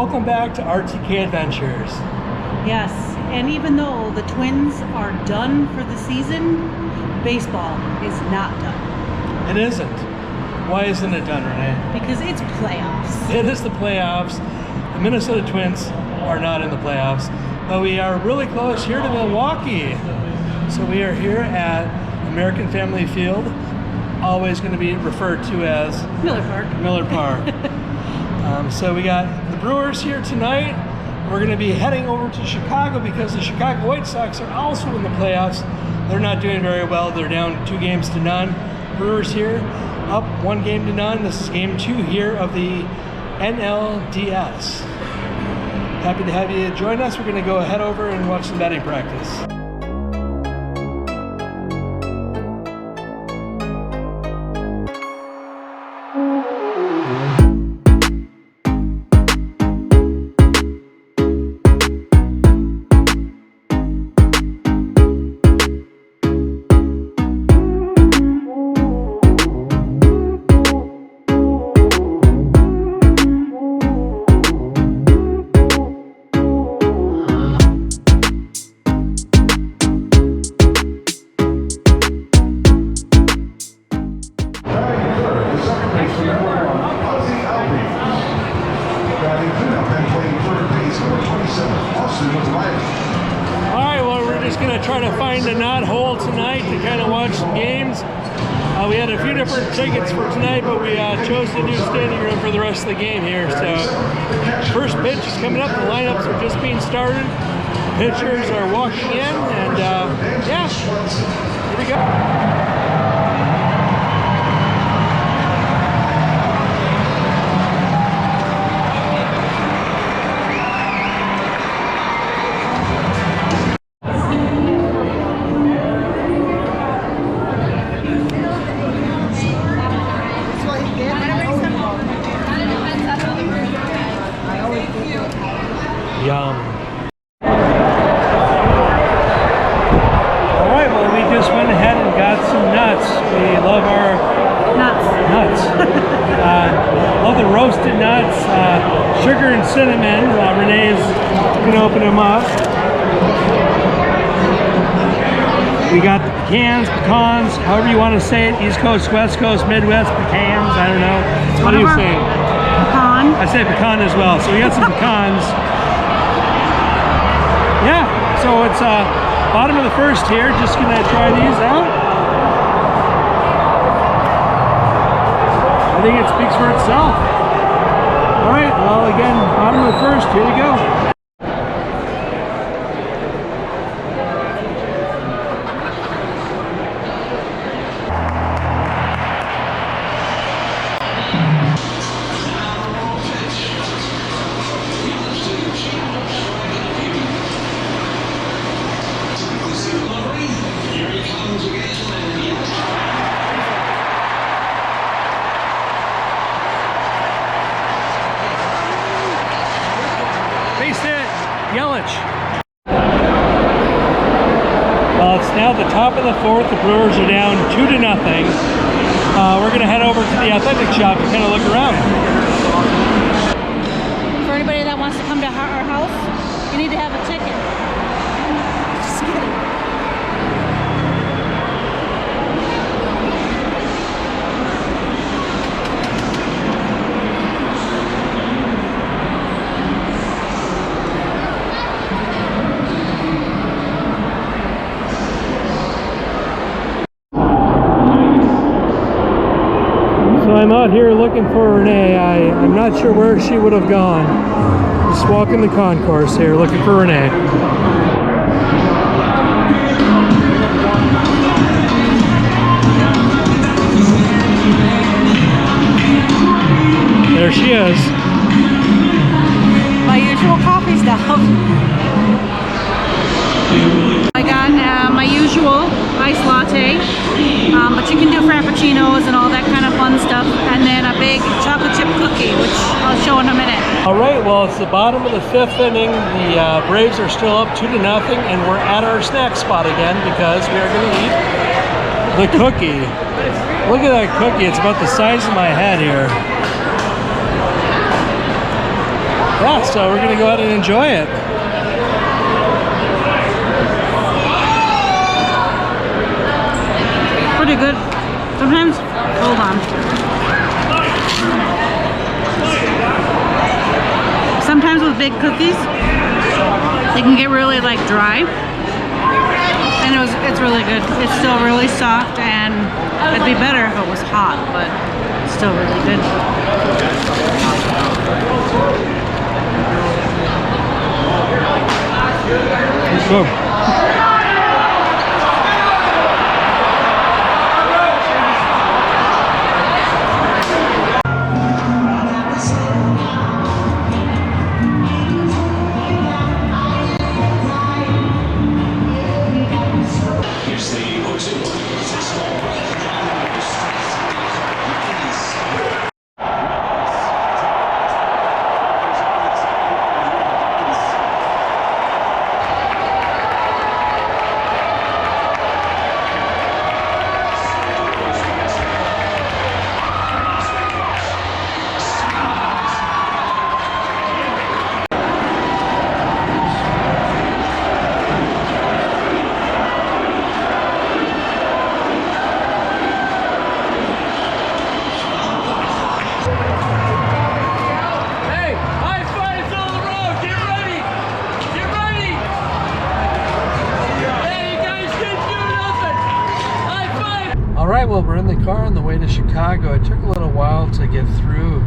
welcome back to RTK Adventures. Yes, and even though the Twins are done for the season, baseball is not done. It isn't. Why isn't it done, Renee? Because it's playoffs. It is the playoffs. The Minnesota Twins are not in the playoffs, but we are really close here to Milwaukee. So we are here at American Family Field, always going to be referred to as Miller Park. Miller Park. So we got the Brewers here tonight. We're going to be heading over to Chicago because the Chicago White Sox are also in the playoffs. They're not doing very well. They're down 2-0. Brewers here, up 1-0. This is game 2 here of the NLDS. Happy to have you join us. We're going to go head over and watch some batting practice. Try to find a knot hole tonight to kind of watch some games. We had a few different tickets for tonight, but we chose to do standing room for the rest of the game here. So first pitch is coming up. The lineups are just being started. Pitchers are walking in, and yeah, here we go. Yum. All right, well, we just went ahead and got some nuts. We love our nuts. Love the roasted nuts, sugar and cinnamon. Renee's gonna open them up. We got the pecans, however you want to say it. East Coast, West Coast, Midwest, pecans. I don't know. What do you say? Pecan. I say pecan as well. So we got some pecans. Yeah, so it's bottom of the first here. Just gonna try these out. I think it speaks for itself. All right, well, again, bottom of the first, here we go. Yelich. Well, it's now the top of the fourth. The Brewers are down 2-0. We're going to head over to the athletic shop and kind of look around. For anybody that wants to come to our house, you need to have a ticket. Just kidding. I'm out here looking for Renee. I'm not sure where she would have gone. Just walking the concourse here looking for Renee. There she is. My usual coffee stuff. I got my usual iced latte, but you can do frappuccinos and all that kind of fun stuff, and then a big chocolate chip cookie, which I'll show in a minute. All right, well, it's the bottom of the 5th inning. The Braves are still up 2-0, and we're at our snack spot again because we are going to eat the cookie. Look at that cookie. It's about the size of my head here. Yeah, so we're gonna go ahead and enjoy it. Pretty good. Sometimes, hold on. Sometimes with big cookies, they can get really like dry. And it's really good. It's still really soft, and it'd be better if it was hot, but it's still really good. It's good. All right, well, we're in the car on the way to Chicago. It took a little while to get through.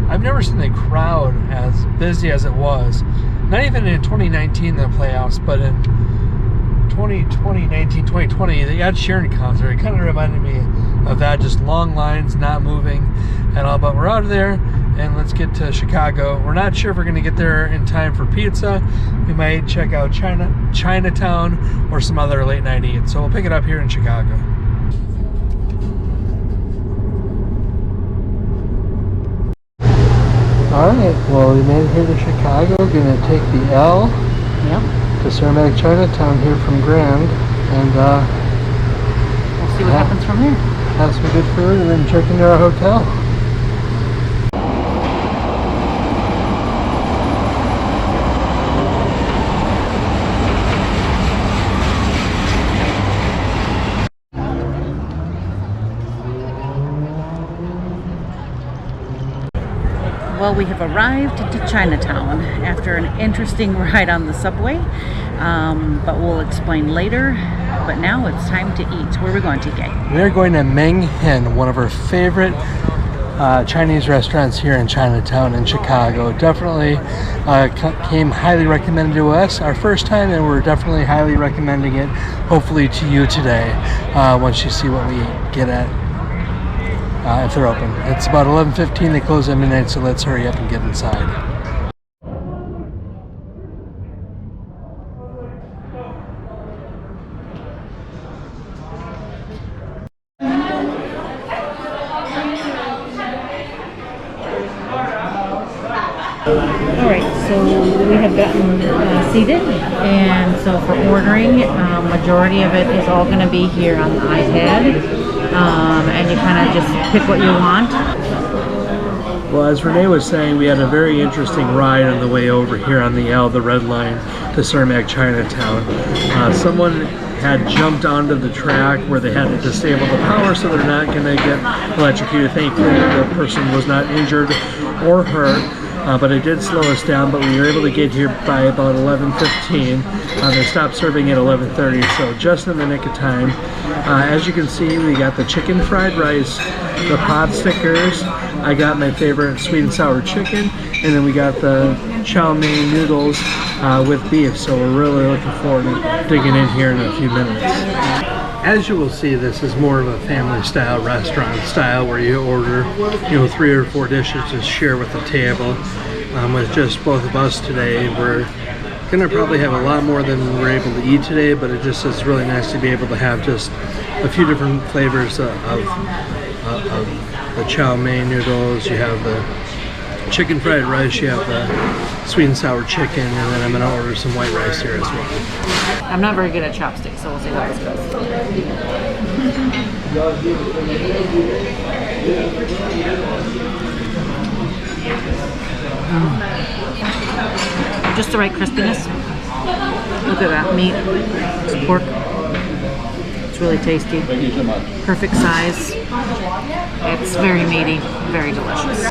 I've never seen a crowd as busy as it was. Not even in 2019, the playoffs, but in 2019, 2020, the Ed Sheeran concert. It kind of reminded me of that, just long lines, not moving and all. But we're out of there, and let's get to Chicago. We're not sure if we're going to get there in time for pizza. We might check out Chinatown or some other late night eats. So we'll pick it up here in Chicago. Alright, well, we made it here to Chicago. Gonna take the L to Cermak Chinatown here from Grand, and We'll see what happens from here. have some good food and then check into our hotel. Well, we have arrived to Chinatown after an interesting ride on the subway, but we'll explain later. But now it's time to eat. Where are we going to get? We're going to MingHin, one of our favorite Chinese restaurants here in Chinatown in Chicago. Definitely came highly recommended to us our first time, and we're definitely highly recommending it, hopefully to you today, once you see what we get at. If they're open. It's about 11:15, they close at midnight, so let's hurry up and get inside. Alright, so we have gotten seated, and so for ordering, majority of it is all going to be here on the iPad. And you kind of just pick what you want. Well, as Renee was saying, we had a very interesting ride on the way over here on the L, the red line, to Cermak Chinatown. Someone had jumped onto the track where they had to disable the power, so they're not going to get electrocuted. Thankfully, the person was not injured or hurt. But it did slow us down, but we were able to get here by about 11:15. They stopped serving at 11:30, so just in the nick of time. As you can see, we got the chicken fried rice, the pot stickers. I got my favorite sweet and sour chicken, and then we got the chow mein noodles with beef, so we're really looking forward to digging in here in a few minutes. As you will see, this is more of a family style restaurant style where you order, 3 or 4 dishes to share with the table. With just both of us today, we're gonna probably have a lot more than we're able to eat today, but it just is really nice to be able to have just a few different flavors of the chow mein noodles. You have the chicken fried rice, you have the sweet and sour chicken, and then I'm gonna order some white rice here as well. I'm not very good at chopsticks, so we'll see how this goes. Just the right crispiness. Look at that meat. It's pork. It's really tasty. Thank you so much. Perfect size. It's very meaty, very delicious.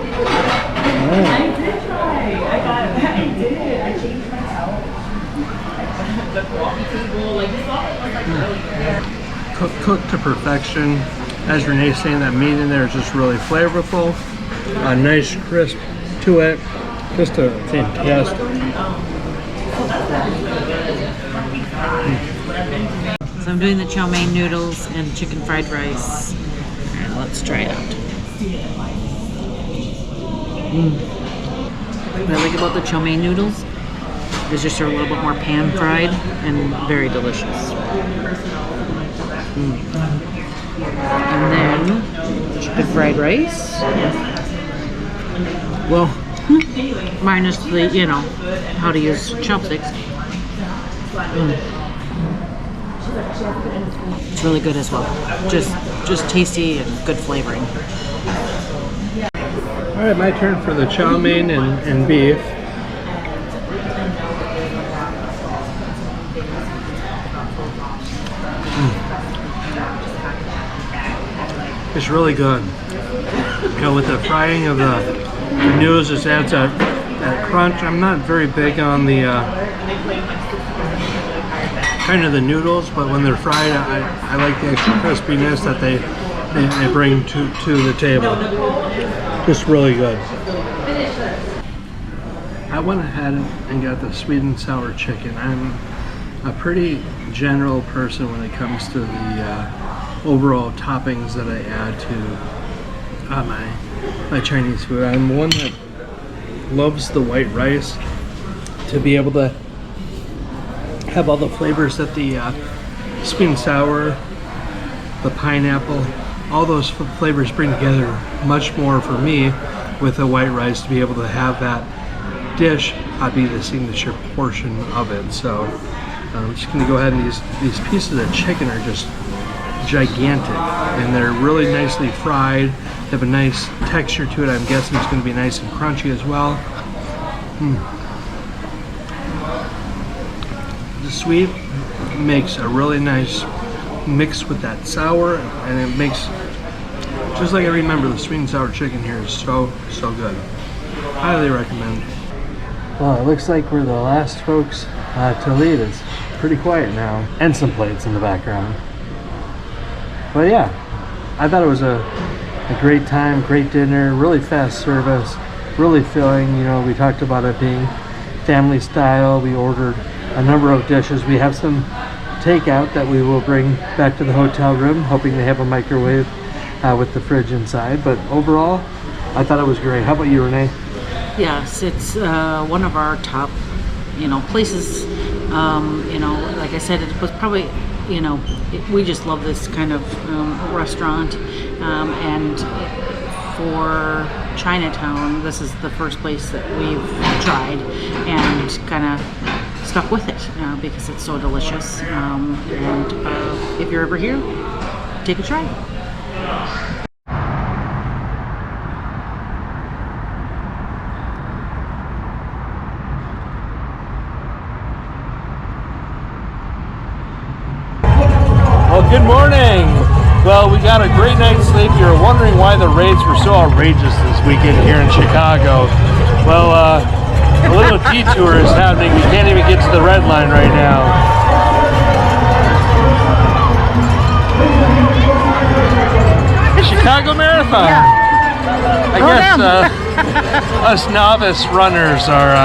Cooked to perfection. As Renee's saying, that meat in there is just really flavorful. A nice crisp to it. Just a fantastic. So I'm doing the chow mein noodles and chicken fried rice. And let's try it out. What I like about the chow mein noodles is just they're a little bit more pan fried and very delicious. And then chicken fried rice. Well, minus the, you know, how to use chopsticks. It's really good as well. Just tasty and good flavoring. All right, my turn for the chow mein and beef. It's really good. You know, with the frying of the noodles, just adds that crunch. I'm not very big on the kind of the noodles, but when they're fried, I like the extra crispiness that they bring to the table. Just really good. I went ahead and got the sweet and sour chicken. I'm a pretty general person when it comes to the overall toppings that I add to my Chinese food. I'm one that loves the white rice, to be able to have all the flavors that the sweet and sour, the pineapple, all those flavors bring together much more for me with the white rice, to be able to have that dish be the signature portion of it. So I'm just going to go ahead, and these pieces of chicken are just gigantic, and they're really nicely fried. They have a nice texture to it. I'm guessing it's going to be nice and crunchy as well. The sweet makes a really nice mix with that sour, and it makes, just like I remember, the sweet and sour chicken here is so good. Highly recommend. Well, it looks like we're the last folks to leave. It's pretty quiet now, and some plates in the background. But yeah, I thought it was a great time, great dinner, really fast service, really filling. You know, we talked about it being family style. We ordered a number of dishes. We have some takeout that we will bring back to the hotel room, hoping they have a microwave with the fridge inside. But overall, I thought it was great. How about you, Renee? Yes, it's one of our top, you know, places. You know, like I said, it was probably, you know, we just love this kind of restaurant, and for Chinatown, this is the first place that we've tried and kind of stuck with it because it's so delicious. And if you're ever here, take a try. Well, good morning. Well, we got a great night's sleep. You were wondering why the raids were so outrageous this weekend here in Chicago. Well, a little detour is happening. We can't even get to the red line right now. Chicago Marathon. I guess us novice runners are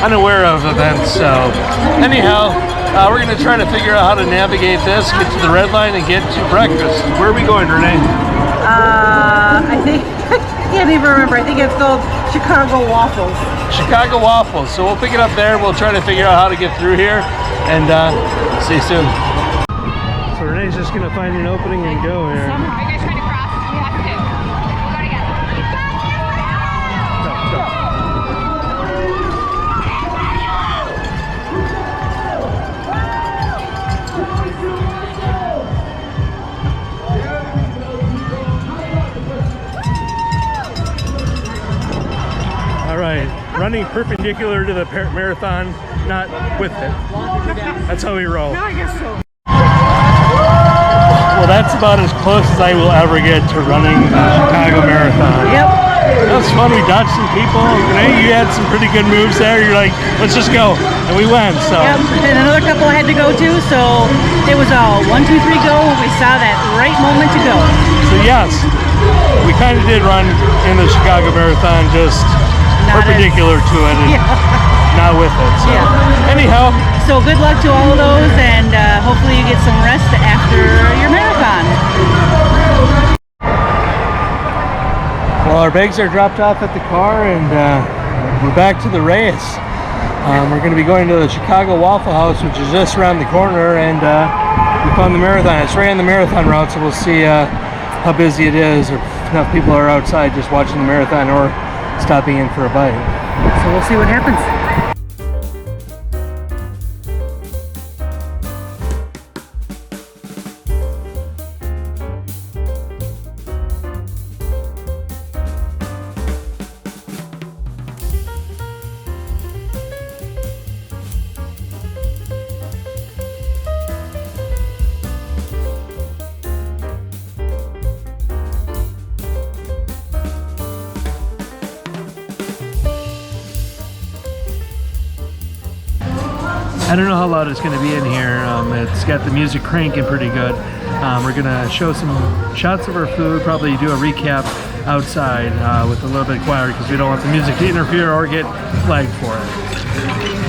unaware of events. So anyhow, we're going to try to figure out how to navigate this, get to the red line, and get to breakfast. Where are we going, Renee? I think, I can't even remember. I think it's called Chicago Waffles. Chicago Waffles. So we'll pick it up there. We'll try to figure out how to get through here, and see you soon. So Renee's just going to find an opening and go here. Are you guys trying to cross? We have to. We'll go together. Go. running perpendicular to the marathon, not with it. That's how we roll. I guess so. Well, that's about as close as I will ever get to running the Chicago Marathon. Yep. That was fun. We dodged some people. Renee, you had some pretty good moves there. You're like, let's just go. And we went. So. Yep. And another couple I had to go to, so it was all 1, 2, 3 go. We saw that right moment to go. So yes, we kind of did run in the Chicago Marathon, just Not perpendicular to it, and not with it. So anyhow. So good luck to all of those, and hopefully you get some rest after your marathon. Well, our bags are dropped off at the car, and we're back to the race. We're going to be going to the Chicago Waffle House, which is just around the corner, and we found the marathon. It's right on the marathon route, so we'll see how busy it is, or if enough people are outside just watching the marathon or stopping in for a bite. So we'll see what happens. I don't know how loud it's going to be in here. It's got the music cranking pretty good. We're going to show some shots of our food, probably do a recap outside with a little bit quieter because we don't want the music to interfere or get flagged for it.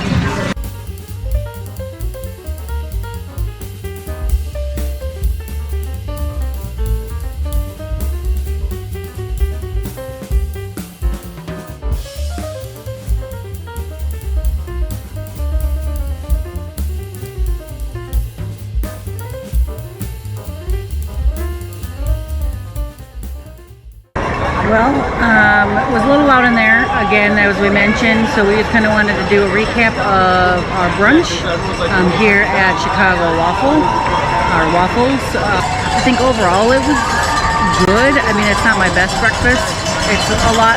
Well, it was a little loud in there, again, as we mentioned, so we just kind of wanted to do a recap of our brunch here at Chicago Waffles. I think overall it was good. I mean, it's not my best breakfast. It's a lot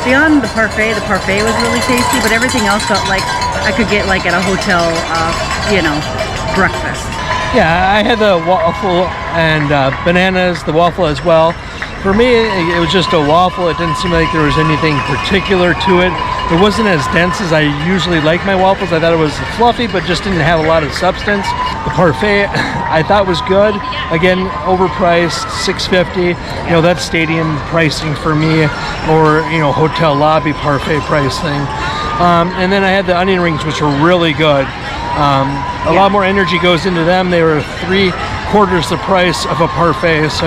beyond the parfait. The parfait was really tasty, but everything else felt like I could get like at a hotel, breakfast. Yeah, I had the waffle and bananas, the waffle as well. For me, it was just a waffle. It didn't seem like there was anything particular to it. It wasn't as dense as I usually like my waffles. I thought it was fluffy, but just didn't have a lot of substance. The parfait, I thought was good. Again, overpriced, $6.50. You know, that's stadium pricing for me, or hotel lobby parfait pricing. And then I had the onion rings, which were really good. A lot more energy goes into them. They were 3/4 the price of a parfait. So,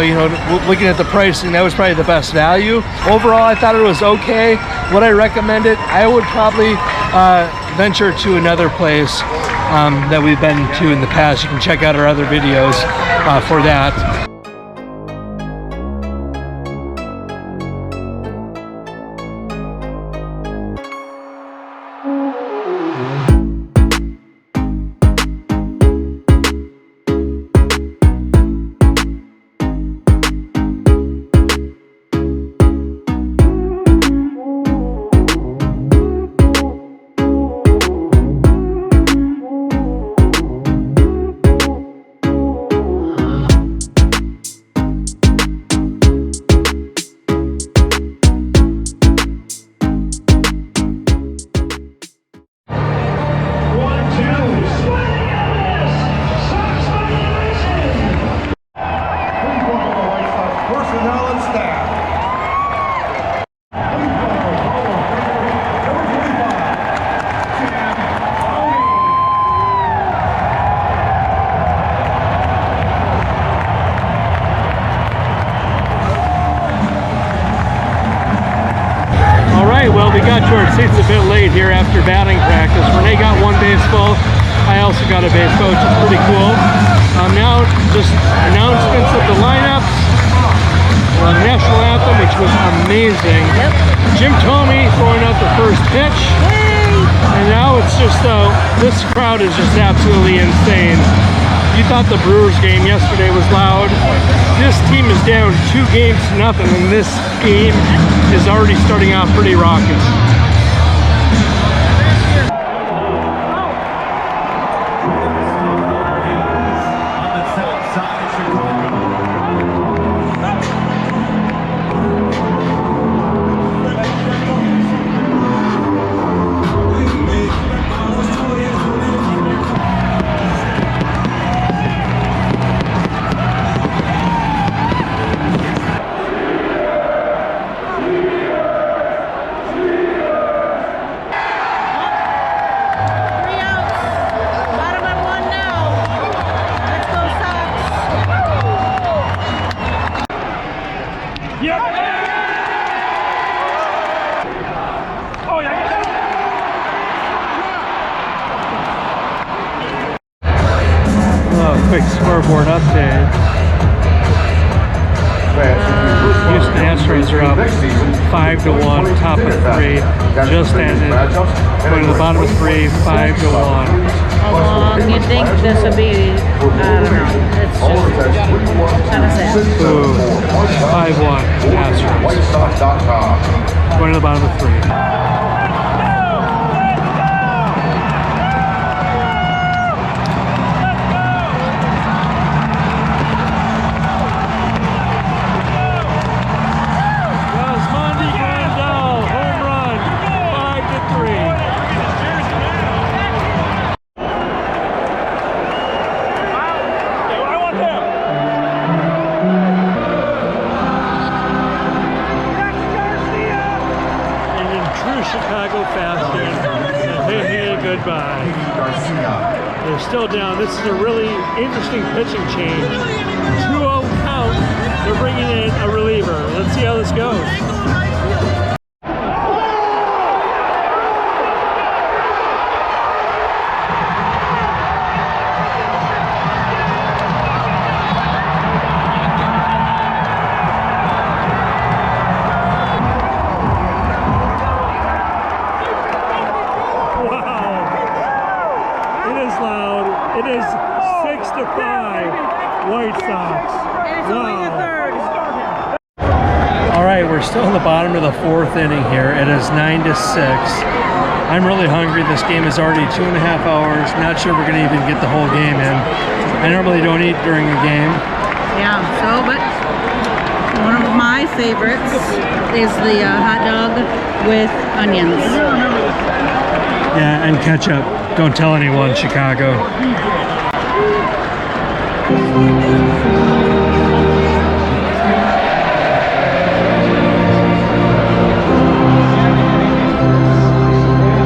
looking at the pricing, that was probably the best value. Overall, I thought it was okay. Would I recommend it? I would probably venture to another place that we've been to in the past. You can check out our other videos for that. Well, we got to our seats a bit late here after batting practice. Renee got one baseball. I also got a baseball, which is pretty cool. Now, just announcements of the lineups. National anthem, which was amazing. Yep. Jim Thome throwing out the first pitch. And now it's just, this crowd is just absolutely insane. You thought the Brewers game yesterday was loud. This team is down 2-0, and this game is already starting off pretty raucous. quick scoreboard update. Houston Astros are up 5-1, top of 3. Just ended. Going to the bottom of 3, 5-1. How long you think this will be? I don't know. It's just kind of sad. Ooh, 5-1 Astros. Going to the bottom of 3. Chicago fashion. Hey, hey, goodbye. They're still down. This is a really interesting pitching change. 2-0 count. They're bringing in a reliever. Let's see how this goes. It is 6-5 White Sox. Wow. All right, we're still in the bottom of the 4th inning here. It is 9-6. I'm really hungry. This game is already 2.5 hours. Not sure we're going to even get the whole game in. I normally don't eat during a game. Yeah, so, but one of my favorites is the hot dog with onions. Yeah, and ketchup. Don't tell anyone, Chicago.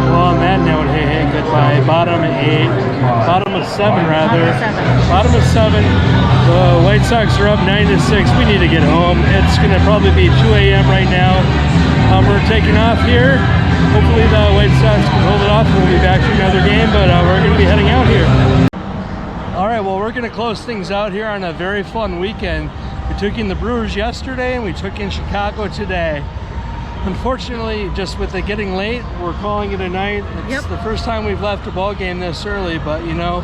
Well, on that note, hey, hey, goodbye. Bottom of 7 rather. Bottom of 7. The White Sox are up 9-6. We need to get home. It's going to probably be 2 a.m. right now. We're taking off here. Hopefully the White Sox can hold it off and we'll be back to another game, but we're going to be heading out here. All right, well, we're going to close things out here on a very fun weekend. We took in the Brewers yesterday and we took in Chicago today. Unfortunately, just with it getting late, we're calling it a night. It's the first time we've left a ball game this early, but you know,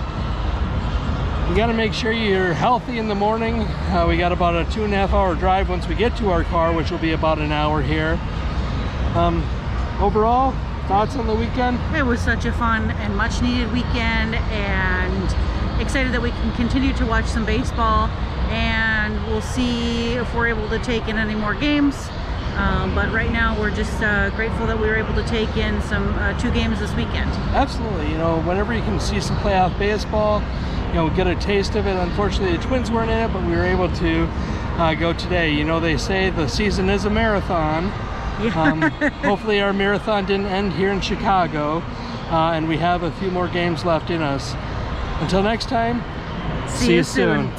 you got to make sure you're healthy in the morning. We got about a 2.5 hour drive once we get to our car, which will be about an hour here. Overall, thoughts on the weekend? It was such a fun and much needed weekend, and excited that we can continue to watch some baseball, and we'll see if we're able to take in any more games. But right now we're just grateful that we were able to take in some 2 games this weekend. Absolutely. You know, whenever you can see some playoff baseball, you know, get a taste of it. Unfortunately, the Twins weren't in it, but we were able to go today. You know, they say the season is a marathon. Hopefully our marathon didn't end here in Chicago, and we have a few more games left in us. Until next time, see you soon.